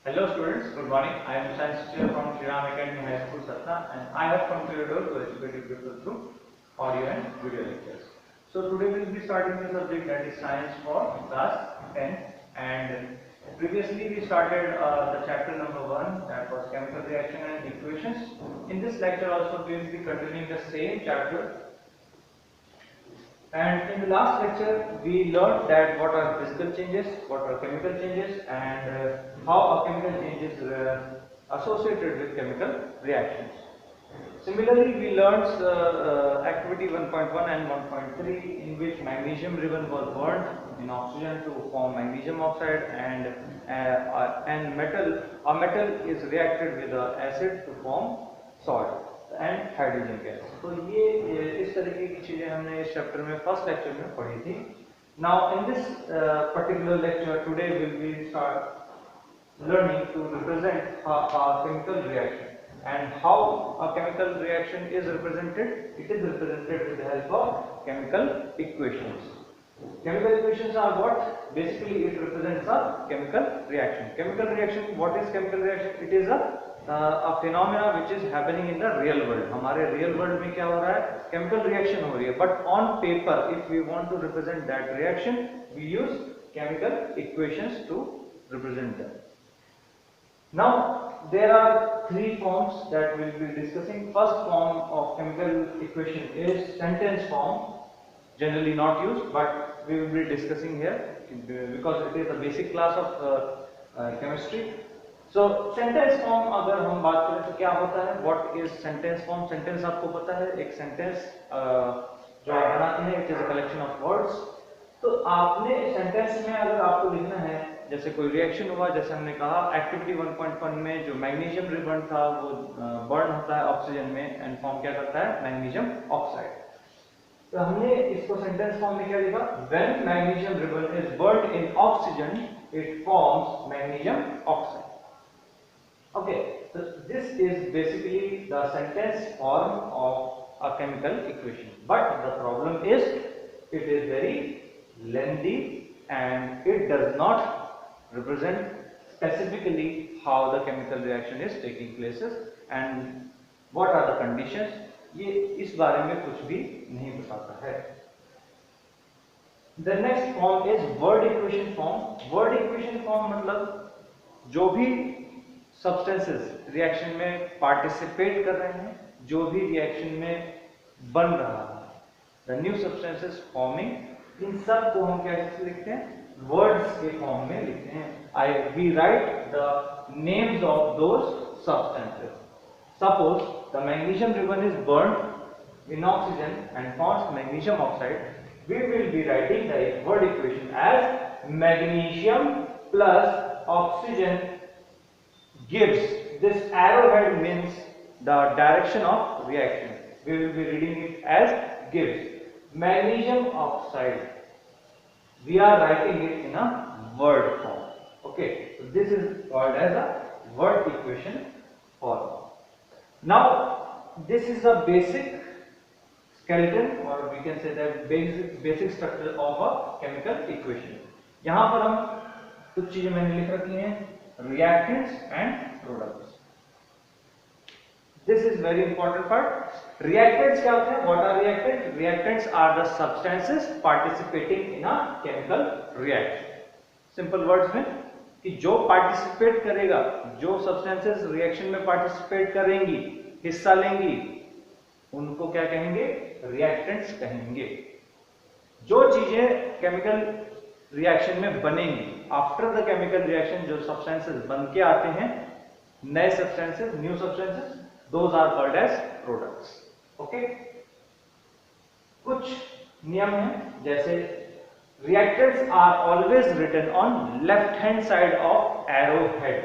Hello students, good morning. I am science teacher from Shri Ram Academy High School, Satna, and I have come to your door to educate you people through audio and video lectures. So today we will be starting the subject that is science for class 10, and previously we started the chapter number 1, that was chemical reaction and equations. In this lecture also we will be continuing the same chapter. And in the last lecture, we learned that what are physical changes, what are chemical changes, and how a chemical change is associated with chemical reactions. Similarly, we learned activity 1.1 and 1.3, in which magnesium ribbon was burned in oxygen to form magnesium oxide, and a metal is reacted with acid to form salt and hydrogen gas. तो ये इस तरीके की चीजें हमने इस chapter में first lecture में पढ़ी थी. Now in this particular lecture today will be start learning to represent a chemical reaction and how a chemical reaction is represented. It is represented with the help of chemical equations. Chemical equations are what? Basically it represents a chemical reaction. Chemical reaction, what is chemical reaction? It is a phenomena which is happening in the real world. हमारे real world में क्या हो रहा है? Chemical reaction हो रही है. But on paper, if we want to represent that reaction, we use chemical equations to represent them. Now there are three forms that we will be discussing. First form of chemical equation is sentence form. Generally not used, but we will be discussing here because it is a basic class of chemistry. So sentence form अगर हम बात करें तो क्या होता है? What is sentence form? Sentence आपको पता है, एक sentence जो आप बनाते हैं, it is a collection of words. तो आपने sentence में अगर आपको लिखना है, जैसे कोई रिएक्शन हुआ, जैसे हमने कहा एक्टिविटी 1.1 में जो मैग्नीशियम रिबन था वो बर्न होता है ऑक्सीजन में एंड फॉर्म क्या करता है? Magnesium oxide. तो हमने इसको सेंटेंस फॉर्म में क्या लिखा? When magnesium ribbon is burnt in oxygen, it forms magnesium oxide. Okay, so this is basically the sentence form of a chemical equation. But the problem is, it is very lengthy and it does not represent specifically how the chemical reaction is taking places and what are the conditions. ये इस बारे में कुछ भी नहीं बताता है. The next form is word equation form. Word equation form मतलब जो भी सब्सटेंसेस रिएक्शन में पार्टिसिपेट कर रहे हैं, जो भी रिएक्शन में बन रहा है, द न्यू सब्सटेंसेस फॉर्मिंग, इन सब को हम कैसे लिखते हैं? वर्ड्स के फॉर्म में लिखते हैं. We write the names of those substances. Suppose the magnesium ribbon is burned in oxygen and forms magnesium oxide. We will be writing the word equation as magnesium plus oxygen gives, this arrowhead means the direction of reaction. We will be reading it as gives magnesium oxide. We are writing it in a word form. Okay, so this is called as a word equation form. Now this is a basic skeleton, or we can say that basic structure of a chemical equation. यहाँ पर हम कुछ चीजें मैंने लिख रखी हैं, reactants and products. This is very important part. Reactants क्या होते हैं? What are reactants? Reactants are the substances participating in a chemical reaction. Simple words में कि जो participate करेगा, जो substances reaction में participate करेंगी, हिस्सा लेंगी, उनको क्या कहेंगे? Reactants कहेंगे. जो चीजें chemical रिएक्शन में बनेंगी, आफ्टर द केमिकल रिएक्शन जो सब्सटेंसेस बन के आते हैं, नए substances, new substances, those are called as products. Okay, कुछ नियम हैं, जैसे reactants are always written on left hand side of arrow head.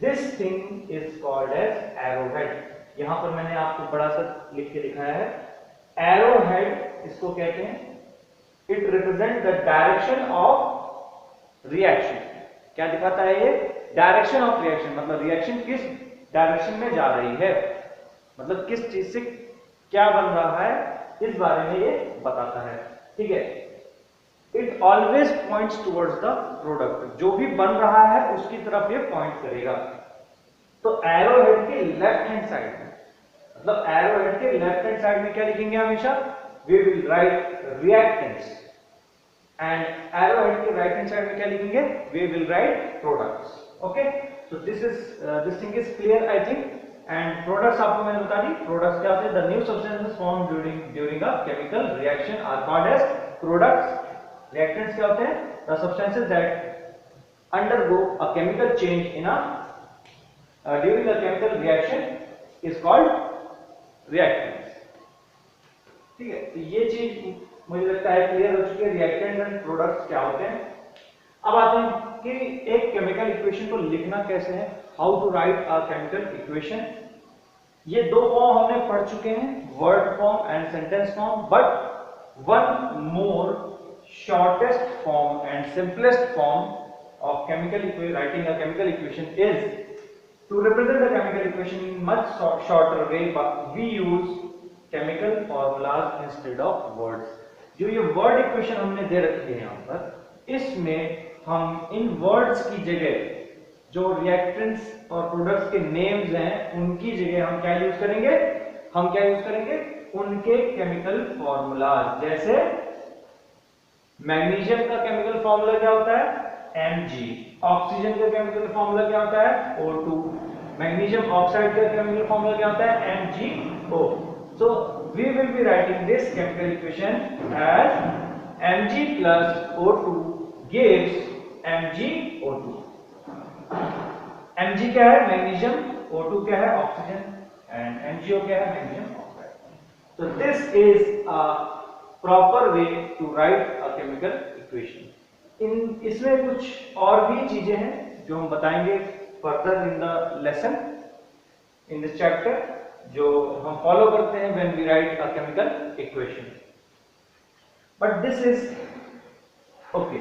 This thing is called as arrow head. यहां पर मैंने आपको बड़ा सा लिख के दिखाया है. एरो हेड इसको कहते हैं. It represents the direction of reaction. क्या दिखाता है ये? Direction of reaction, मतलब रिएक्शन किस डायरेक्शन में जा रही है, मतलब किस चीज से क्या बन रहा है, इस बारे में ये बताता है. ठीक है. It always points towards the product, जो भी बन रहा है उसकी तरफ ये पॉइंट करेगा। तो एरो हेड के लेफ्ट हैंड साइड में, मतलब एरो हेड के लेफ्ट हैंड साइड में क्या लिखेंगे हमेशा, we will write reactants, and arrow head के राइट हैंड साइड में क्या लिखेंगे, we will write products. Okay, so this thing is clear I think. And products आपको मैंने बता दी, प्रोडक्ट्स क्या होते हैं, the new substances form during a chemical reaction are called as products. Reactants क्या होते हैं, the substances that undergo a chemical change in a during a chemical reaction is called reactants. ठीक है, तो ये चीज मुझे लगता है क्लियर हो चुकी है, रिएक्टेंट एंड प्रोडक्ट्स क्या होते हैं। अब आते हैं कि एक केमिकल इक्वेशन को लिखना कैसे है, how to write a chemical equation. ये दो फॉर्म हमने पढ़ चुके हैं, word form and sentence form, but one more shortest form and simplest form of writing a chemical equation is to represent the chemical equation in much shorter way, but we use chemical formulas instead of words। जो ये word equation हमने दे रखी है यहाँ पर, इसमें हम इन words की जगह जो reactants और products के names हैं उनकी जगह हम क्या यूज करेंगे, उनके chemical formulas। जैसे मैग्नीशियम का केमिकल फॉर्मूला क्या होता है, Mg। ऑक्सीजन का केमिकल फॉर्मूला क्या होता है, O2। मैग्नीशियम ऑक्साइड का केमिकल फॉर्मूला क्या होता है, MgO। So we will be writing this chemical equation as Mg plus O2 gives MgO2। Mg क्या है, मैग्नीशियम, O2 क्या है, ऑक्सीजन, एंड MgO क्या है, magnesium oxide. So this is a proper way to write a chemical equation। इसमें कुछ और भी चीजें हैं जो हम बताएंगे further in the lesson, in this chapter, जो हम फॉलो करते हैं when we write a chemical equation. But this is okay.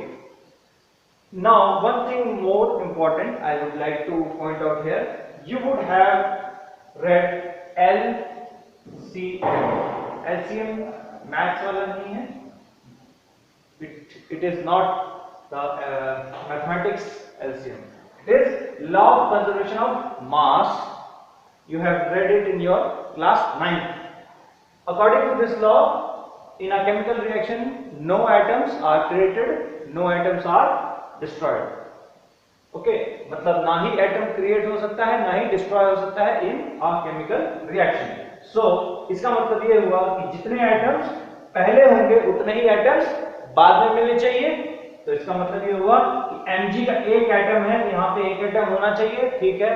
Now one thing more important I would like to point out here, you would have read LCM maths वाला नहीं है, it is not the mathematics LCM, it is law of conservation of mass। You have read it in your class 9th। According to this law, in a chemical reaction no atoms are created, no atoms are destroyed। Okay, मतलब ना ही atom create हो सकता है ना ही destroy हो सकता है इन अ chemical reaction. सो इसका मतलब ये हुआ कि जितने एटम्स पहले होंगे उतने ही एटम्स बाद में मिलने चाहिए। तो इसका मतलब ये हुआ कि Mg का एक एटम है, यहाँ पे एक एटम होना चाहिए, ठीक है।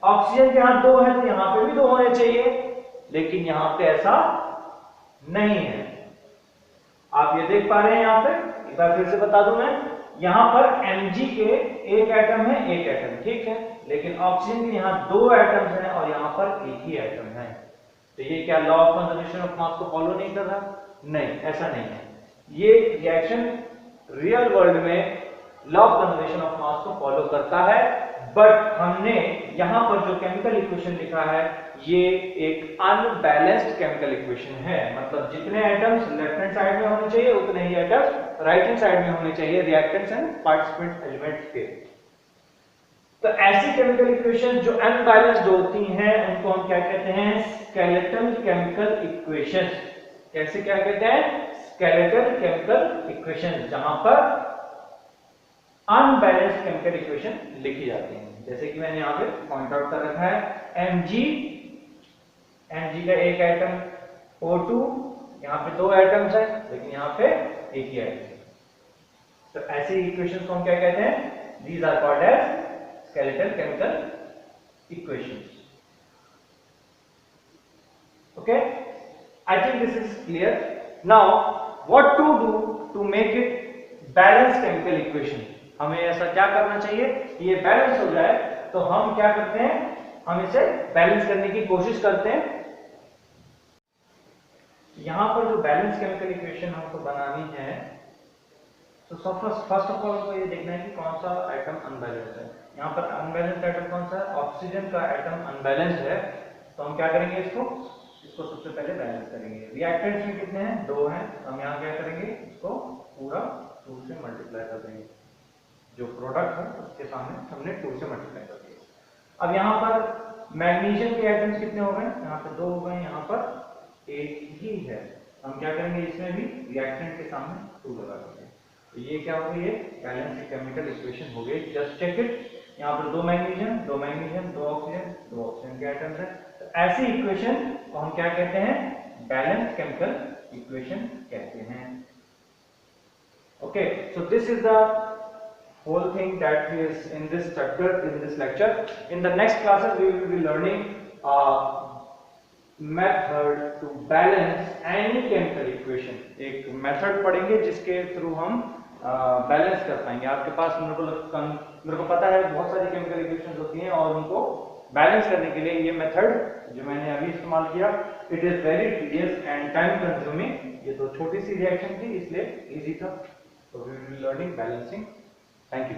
ऑक्सीजन के यहाँ दो है तो यहाँ पे भी दो होने चाहिए, लेकिन यहाँ पे ऐसा नहीं है। आप ये देख पा रहे हैं, यहाँ पे एक बार फिर से बता दूं मैं, यहाँ पर Mg के एक एटम है, एक एटम, ठीक है, लेकिन ऑक्सीजन के यहाँ दो एटम्स हैं और यहाँ पर एक ही एटम है। तो ये क्या law of conservation of mass को फॉलो नहीं कर रहा? नहीं, ऐसा नहीं है। ये रिएक्शन रियल वर्ल्ड में law of conservation of mass को फॉलो करता है, बट हमने यहाँ पर जो केमिकल इक्वेशन लिखा है ये एक अनबैलेंस्ड केमिकल इक्वेशन है। मतलब जितने एटम्स लेफ्ट हैंड साइड में होने चाहिए उतने ही एटम्स राइट हैंड साइड में होने चाहिए रिएक्टेंट्स एंड पार्टिसिपेंट एलिमेंट्स के। तो ऐसी केमिकल इक्वेशन जो अनबैलेंस्ड होती हैं उनको हम क्या कहते हैं? Skeletal chemical equation. कैसे क्या कहते हैं? स्केलेटल केमिकल इक्वेशन, जहां पर अनबैलेंस्ड केमिकल इक्वेशन लिखी जाती है। जैसे कि मैंने यहां पे पॉइंट आउट कर रखा है, Mg का एक एटम, O2, यहाँ पे दो एटम्स हैं लेकिन यहाँ पे एक ही एटम। तो ऐसे इक्वेशन को हम क्या कहते हैं? These are called as skeletal chemical equations। Okay, I think this is clear. Now what to do to make it balanced chemical equation? हमें ऐसा क्या करना चाहिए कि ये बैलेंस हो जाए? तो हम क्या करते हैं, हम इसे बैलेंस करने की कोशिश करते हैं। यहां पर जो बैलेंस केमिकल इक्वेशन हमको बनानी है, तो फर्स्ट ऑफ ऑल को ये देखना है कि कौन सा आइटम अनबैलेंस्ड है। यहाँ पर अनबैलेंस्ड आइटम कौन सा है? ऑक्सीजन का आइटम अनबैलेंस्ड है। तो हम क्या करेंगे? इसको सबसे पहले बैलेंस करेंगे। रिएक्टेंट्स में कितने हैं? दो हैं। तो हम यहाँ क्या करेंगे? इसको पूरा 2 से मल्टीप्लाई कर देंगे, जो प्रोडक्ट है उसके सामने हमने 2 से मल्टीप्लाई कर दिया। अब यहाँ पर मैग्नीशियम के आइटम्स कितने हो गए, यहाँ पे 2 हो गए, यहाँ पर 1 ही है। हम क्या करेंगे, इसमें भी रिएक्टेंट के सामने 2 लगा देंगे। तो ये क्या हो गई, ये बैलेंस केमिकल इक्वेशन हो गई। जस्ट चेक इट, यहाँ पर 2 मैग्नीशियम 2 मैग्नीशियम 2 ऑक्सीजन 2 ऑक्सीजन के आइटम्स है। तो ऐसी इक्वेशन को हम क्या कहते हैं, बैलेंस केमिकल इक्वेशन कहते हैं। Okay, so this is the whole thing that is in this chapter, in this lecture. In the next classes we will be learning a method to balance any chemical equation. एक method पढ़ेंगे जिसके through हम balance कर पाएंगे। आपके पास मेरे को पता है बहुत सारी केमिकल इक्वेशंस होती हैं और उनको बैलेंस करने के लिए ये मेथड जो मैंने अभी इस्तेमाल किया, it is very tedious and time consuming. ये तो छोटी सी रिएक्शन थी इसलिए इजी था। So we will be learning balancing. Thank you.